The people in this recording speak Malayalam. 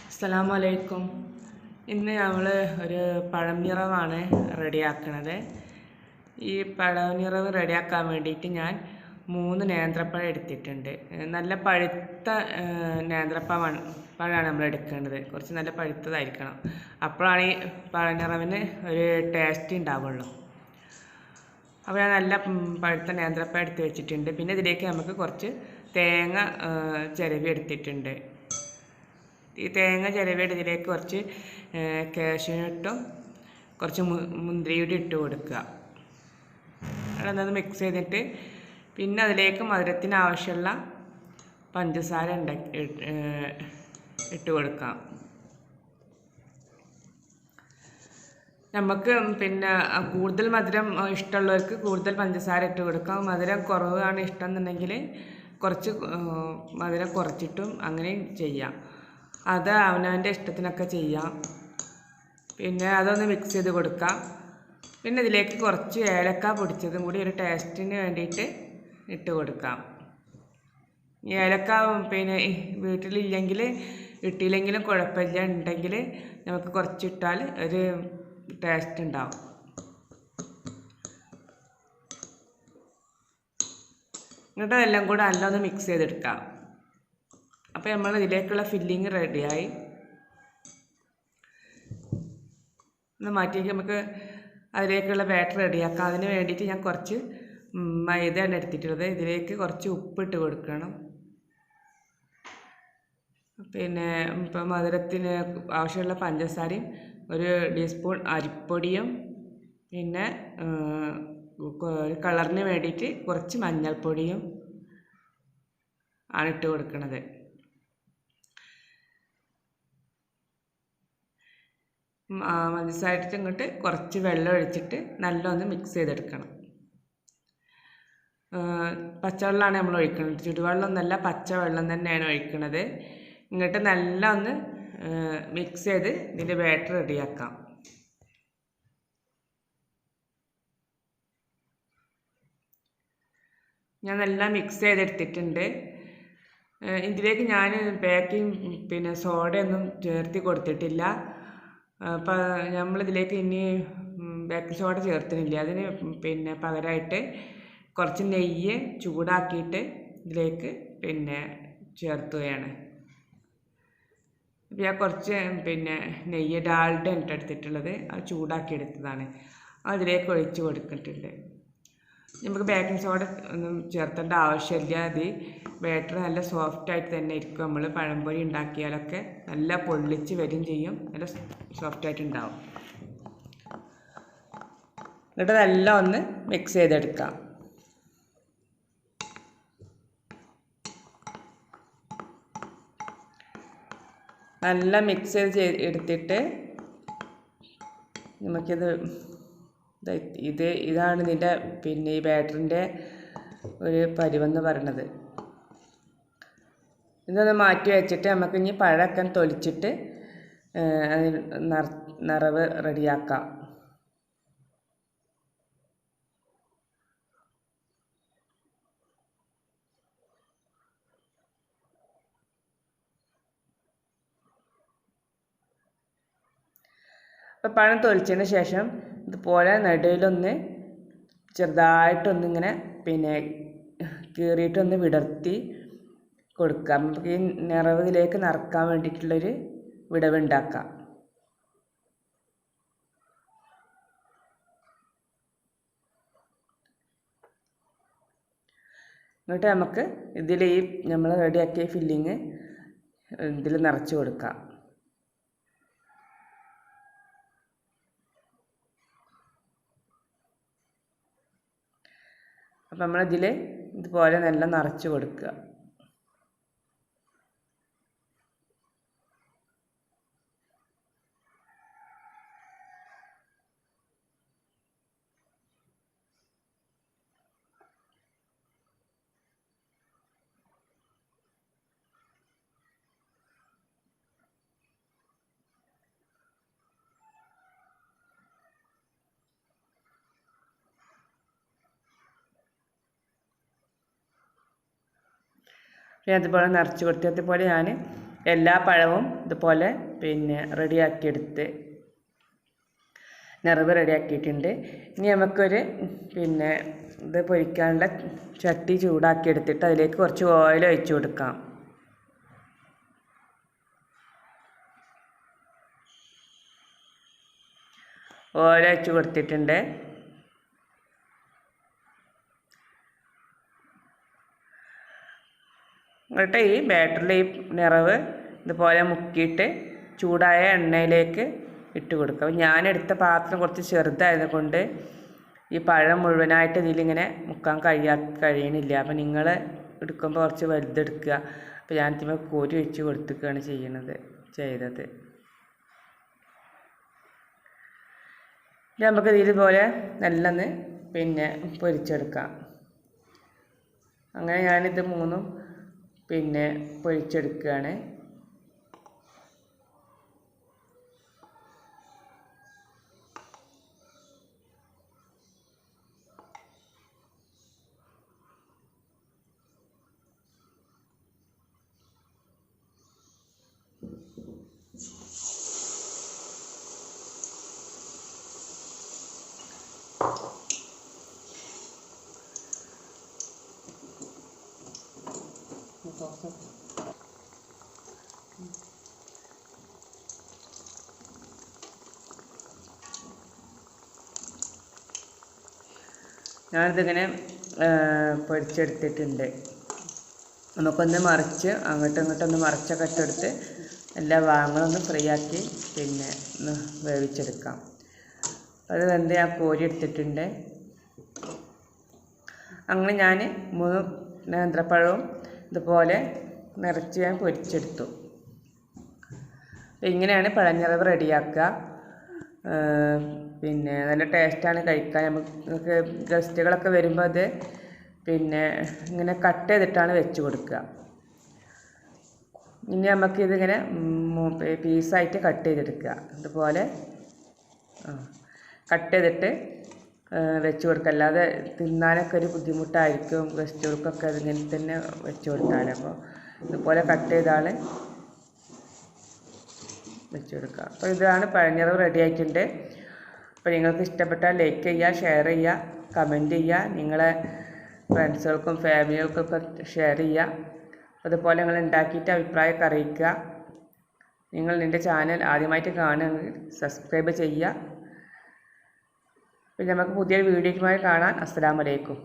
അസ്സലാമു അലൈക്കും. ഇന്ന് നമ്മൾ ഒരു പഴം നിറവാണ് റെഡിയാക്കുന്നത്. ഈ പഴം നിറവ് റെഡിയാക്കാൻ വേണ്ടിയിട്ട് ഞാൻ 3 നേന്ത്രപ്പഴം എടുത്തിട്ടുണ്ട്. നല്ല പഴുത്ത പഴമാണ് നമ്മൾ എടുക്കേണ്ടത്. കുറച്ച് നല്ല പഴുത്തതായിരിക്കണം. അപ്പോഴാണ് ഈ പഴം നിറവിന് ഒരു ടേസ്റ്റ് ഉണ്ടാവുള്ളൂ. അപ്പോൾ ഞാൻ നല്ല പഴുത്ത നേന്ത്രപ്പഴം എടുത്ത് വെച്ചിട്ടുണ്ട്. പിന്നെ ഇതിലേക്ക് നമുക്ക് കുറച്ച് തേങ്ങ ചിരവി എടുത്തിട്ടുണ്ട്. ഈ തേങ്ങ ചിരവിയുടെ ഇതിലേക്ക് കുറച്ച് കാഷ്യൂനട്ടും കുറച്ച് മുന്തിരിയും ഇട്ട് കൊടുക്കുക. അതൊന്നത് മിക്സ് ചെയ്തിട്ട് പിന്നെ അതിലേക്ക് മധുരത്തിന് ആവശ്യമുള്ള പഞ്ചസാര ഇട്ട് കൊടുക്കാം. നമുക്ക് പിന്നെ കൂടുതൽ മധുരം ഇഷ്ടമുള്ളവർക്ക് കൂടുതൽ പഞ്ചസാര ഇട്ട് കൊടുക്കാം. മധുരം കുറവാണ് ഇഷ്ടം എന്നുണ്ടെങ്കിൽ കുറച്ച് മധുരം കുറച്ചിട്ടും അങ്ങനെ ചെയ്യാം. അത് അവനവൻ്റെ ഇഷ്ടത്തിനൊക്കെ ചെയ്യാം. പിന്നെ അതൊന്ന് മിക്സ് ചെയ്ത് കൊടുക്കാം. പിന്നെ ഇതിലേക്ക് കുറച്ച് ഏലക്ക പൊടിച്ചതും കൂടി ഒരു ടേസ്റ്റിന് വേണ്ടിയിട്ട് ഇട്ട് കൊടുക്കാം. ഈ ഏലക്ക പിന്നെ വീട്ടിലില്ലെങ്കിൽ ഇട്ടില്ലെങ്കിലും കുഴപ്പമില്ല, ഉണ്ടെങ്കിൽ നമുക്ക് കുറച്ചിട്ടാൽ ഒരു ടേസ്റ്റ് ഉണ്ടാവും. എന്നിട്ട് എല്ലാം കൂടെ നല്ലൊന്ന് മിക്സ് ചെയ്തെടുക്കാം. അപ്പോൾ നമ്മൾ ഇതിലേക്കുള്ള ഫില്ലിങ് റെഡിയായി. ഒന്ന് മാറ്റി നമുക്ക് അതിലേക്കുള്ള ബാറ്റർ റെഡിയാക്കാം. അതിന് വേണ്ടിയിട്ട് ഞാൻ കുറച്ച് മൈദയാണ് എടുത്തിട്ടുള്ളത്. ഇതിലേക്ക് കുറച്ച് ഉപ്പിട്ട് കൊടുക്കണം. പിന്നെ ഇപ്പം മധുരത്തിന് ആവശ്യമുള്ള പഞ്ചസാരയും ഒരു ടീസ്പൂൺ അരിപ്പൊടിയും പിന്നെ കളറിന് വേണ്ടിയിട്ട് കുറച്ച് മഞ്ഞൾപ്പൊടിയും ആണ് ഇട്ട് കൊടുക്കുന്നത്. പഞ്ചസാര ഇങ്ങോട്ട് കുറച്ച് വെള്ളം ഒഴിച്ചിട്ട് നല്ലൊന്ന് മിക്സ് ചെയ്തെടുക്കണം. പച്ചവെള്ളമാണ് നമ്മൾ ഒഴിക്കുന്നത്, ചുടുവെള്ളം എന്നല്ല, പച്ചവെള്ളം തന്നെയാണ് ഒഴിക്കുന്നത്. ഇങ്ങോട്ട് നല്ല ഒന്ന് മിക്സ് ചെയ്ത് ഇതിൻ്റെ ബാറ്റർ റെഡിയാക്കാം. ഞാൻ നല്ല മിക്സ് ചെയ്തെടുത്തിട്ടുണ്ട്. ഇതിലേക്ക് ഞാൻ ബേക്കിംഗ് പിന്നെ സോഡയൊന്നും ചേർത്തി കൊടുത്തിട്ടില്ല. അപ്പം നമ്മളിതിലേക്ക് ഇനി ബേക്കിംഗ് സോഡ ചേർത്തുന്നില്ല. അതിന് പിന്നെ പകരമായിട്ട് കുറച്ച് നെയ്യ് ചൂടാക്കിയിട്ട് ഇതിലേക്ക് പിന്നെ ചേർത്തുകയാണ്. അപ്പോൾ ഞാൻ കുറച്ച് പിന്നെ നെയ്യ് ഡാൽഡ എടുത്തിട്ടുള്ളത്, അത് ചൂടാക്കി എടുത്തതാണ്, അതിലേക്ക് ഒഴിച്ച് കൊടുത്തിട്ടുണ്ട്. നമുക്ക് ബേക്കിംഗ് സോഡ ഒന്നും ചേർത്തേണ്ട ആവശ്യമില്ല. അത് ബാറ്റർ നല്ല സോഫ്റ്റായിട്ട് തന്നെ ഇരിക്കും. നമ്മൾ പഴംപൊരി ഉണ്ടാക്കിയാലൊക്കെ നല്ല പൊള്ളിച്ച് വരും ചെയ്യും, നല്ല സോഫ്റ്റായിട്ട് ഉണ്ടാവും. എന്നിട്ട് നല്ല ഒന്ന് മിക്സ് ചെയ്തെടുക്കാം. നല്ല മിക്സ് ചെയ്ത് എടുത്തിട്ട് നമുക്കിത് ഇതാണ് ഇതിൻ്റെ പിന്നെ ഈ ബാറ്ററിൻ്റെ ഒരു പരുവെന്ന് പറയണത്. ഇതൊന്ന് മാറ്റി വെച്ചിട്ട് നമുക്ക് ഇനി പഴമൊക്കെ തൊലിച്ചിട്ട് നിറവ് റെഡിയാക്കാം. അപ്പോൾ പഴം തൊലിച്ചതിന് ശേഷം ഇതുപോലെ നടുവിലൊന്ന് ചെറുതായിട്ടൊന്നിങ്ങനെ പിന്നെ കീറിയിട്ടൊന്ന് വിടർത്തി കൊടുക്കാം. നമുക്ക് ഈ നിറവിലേക്ക് നിറക്കാൻ വേണ്ടിയിട്ടുള്ളൊരു വിടവുണ്ടാക്കാം. എന്നിട്ട് നമുക്ക് ഇതിൽ ഈ നമ്മൾ റെഡിയാക്കിയ ഫില്ലിങ് ഇതിൽ നിറച്ച് കൊടുക്കാം. അപ്പം നമ്മളിതിൽ ഇതുപോലെ നല്ല നിറച്ച് കൊടുക്കുക. പിന്നെ അതുപോലെ നിറച്ച് കൊടുത്തു. അതുപോലെ ഞാൻ എല്ലാ പഴവും ഇതുപോലെ പിന്നെ റെഡിയാക്കിയെടുത്ത് നിറവ് റെഡിയാക്കിയിട്ടുണ്ട്. ഇനി നമുക്കൊരു പിന്നെ ഇത് പൊരിക്കാനുള്ള ചട്ടി ചൂടാക്കി എടുത്തിട്ട് അതിലേക്ക് കുറച്ച് ഓയിൽ ഒഴിച്ച് കൊടുക്കാം. ഓയിൽ ഒഴിച്ച് കൊടുത്തിട്ടുണ്ട്. എന്നിട്ട് ഈ ബാറ്ററിൽ ഈ നിറവ് ഇതുപോലെ മുക്കിയിട്ട് ചൂടായ എണ്ണയിലേക്ക് ഇട്ട് കൊടുക്കുക. ഞാനെടുത്ത പാത്രം കുറച്ച് ചെറുതായത് കൊണ്ട് ഈ പഴം മുഴുവനായിട്ട് ഇതിലിങ്ങനെ മുക്കാൻ കഴിയണില്ല. അപ്പം നിങ്ങൾ എടുക്കുമ്പോൾ കുറച്ച് വലുതെടുക്കുക. അപ്പോൾ ഞാൻ ഇതിന് കോരി വെച്ച് കൊടുത്തിട്ടാണ് ചെയ്തത്. നമുക്ക് ഇതുപോലെ നല്ലൊന്ന് പിന്നെ പൊരിച്ചെടുക്കാം. അങ്ങനെ ഞാനിത് മൂന്നും പിന്നെ പൊരിച്ചെടുക്കുകയാണ്. ഞാനിതിങ്ങനെ പൊരിച്ചെടുത്തിട്ടുണ്ട്. നമുക്കൊന്ന് മറിച്ച് അങ്ങോട്ടും ഇങ്ങോട്ടൊന്ന് മറിച്ചൊക്കെ ഇട്ടെടുത്ത് എല്ലാ ഭാഗങ്ങളൊന്ന് ഫ്രൈ ആക്കി പിന്നെ ഒന്ന് വേവിച്ചെടുക്കാം. അത് വെന്ത് ഞാൻ കോരി എടുത്തിട്ടുണ്ട്. അങ്ങനെ ഞാൻ 3 നേന്ത്രപ്പഴവും ഇതുപോലെ നിറച്ച് ഞാൻ പൊരിച്ചെടുത്തു. ഇങ്ങനെയാണ് പഴനിറവ് റെഡിയാക്കുക. പിന്നെ നല്ല ടേസ്റ്റാണ് കഴിക്കാൻ. നമുക്ക് ഗസ്റ്റുകളൊക്കെ വരുമ്പോൾ അത് പിന്നെ ഇങ്ങനെ കട്ട് ചെയ്തിട്ടാണ് വെച്ച് കൊടുക്കുക. ഇനി നമുക്കിതിങ്ങനെ പീസായിട്ട് കട്ട് ചെയ്തെടുക്കുക. ഇതുപോലെ കട്ട് ചെയ്തിട്ട് വെച്ച് കൊടുക്കുക. അല്ലാതെ തിന്നാനൊക്കെ ഒരു ബുദ്ധിമുട്ടായിരിക്കും ഗസ്റ്റുകൾക്കൊക്കെ അതിങ്ങനെ തന്നെ വെച്ച് കൊടുത്താൽ. അപ്പോൾ ഇതുപോലെ കട്ട് ചെയ്താണ് വെച്ച് കൊടുക്കുക. അപ്പോൾ ഇതാണ് പഴനിറവ് റെഡി ആയിട്ടുണ്ട്. അപ്പോൾ നിങ്ങൾക്ക് ഇഷ്ടപ്പെട്ടാൽ ലൈക്ക് ചെയ്യുക, ഷെയർ ചെയ്യുക, കമൻറ്റ് ചെയ്യുക, നിങ്ങളെ ഫ്രണ്ട്സുകൾക്കും ഫാമിലികൾക്കൊക്കെ ഷെയർ ചെയ്യുക. അതുപോലെ നിങ്ങൾ ഉണ്ടാക്കിയിട്ട് അഭിപ്രായമൊക്കെ അറിയിക്കുക. നിങ്ങൾ എൻ്റെ ചാനൽ ആദ്യമായിട്ട് കാണുകയാണെങ്കിൽ സബ്സ്ക്രൈബ് ചെയ്യുക. പിന്നെ നമുക്ക് പുതിയൊരു വീഡിയോയുമായി കാണാം. അസ്സലാമു അലൈക്കും.